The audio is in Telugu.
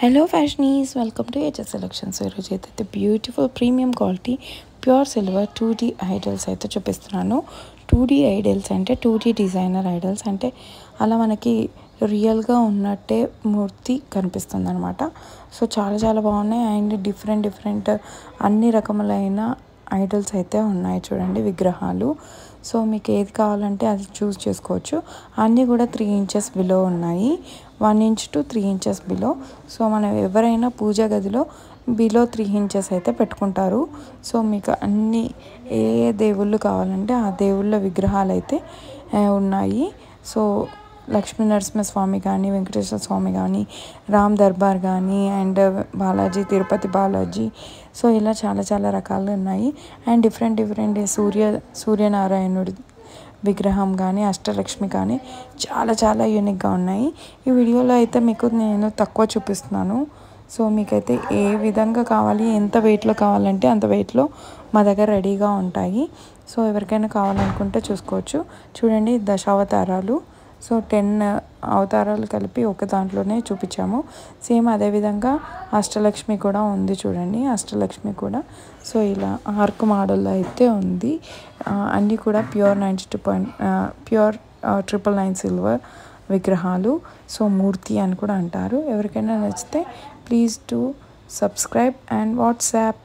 Hello fashionees, welcome to HS Selections. ఈరోజు అయితే beautiful premium quality pure silver 2D idols అయితే చూపిస్తున్నాను. 2D ఐడల్స్ అంటే 2D డిజైనర్ ఐడల్స్ అంటే అలా మనకి రియల్గా ఉన్నట్టే మూర్తి కనిపిస్తుంది అనమాట. సో చాలా బాగున్నాయి అండ్ డిఫరెంట్ అన్ని రకములైన ఐడల్స్ అయితే ఉన్నాయి చూడండి, విగ్రహాలు. సో మీకు ఏది కావాలంటే అది చూస్ చేసుకోవచ్చు. అన్నీ కూడా 3 inches బిలో ఉన్నాయి, 1 inch to 3 inches below. So మనం ఎవరైనా పూజ గదిలో బిలో 3 inches అయితే పెట్టుకుంటారు. సో మీకు అన్ని ఏ దేవుళ్ళు కావాలంటే ఆ దేవుళ్ళ విగ్రహాలు అయితే ఉన్నాయి. సో లక్ష్మీ నరసింహస్వామి కానీ, వెంకటేశ్వర స్వామి కానీ, రామ్ దర్బార్ కానీ, అండ్ బాలాజీ, తిరుపతి బాలాజీ. సో ఇలా చాలా రకాలు ఉన్నాయి. అండ్ డిఫరెంట్ సూర్యనారాయణుడి విగ్రహం కానీ, అష్టలక్ష్మి కానీ చాలా యూనిక్గా ఉన్నాయి. ఈ వీడియోలో అయితే మీకు నేను తక్కువ చూపిస్తున్నాను. సో మీకైతే ఏ విధంగా కావాలి, ఎంత వెయిట్లో కావాలంటే అంత వెయిట్లో మా దగ్గర రెడీగా ఉంటాయి. సో ఎవరికైనా కావాలనుకుంటే చూసుకోవచ్చు. చూడండి, దశావతారాలు. సో 10 అవతారాలు కలిపి ఒక దాంట్లోనే చూపించాము. సేమ్ అదేవిధంగా అష్టలక్ష్మి కూడా ఉంది చూడండి, అష్టలక్ష్మి కూడా. సో ఇలా ఆర్క్ మోడల్లో అయితే ఉంది. అన్నీ కూడా ప్యూర్ 999 సిల్వర్ విగ్రహాలు. సో మూర్తి అని కూడా అంటారు. ఎవరికైనా నచ్చితే please to subscribe and WhatsApp.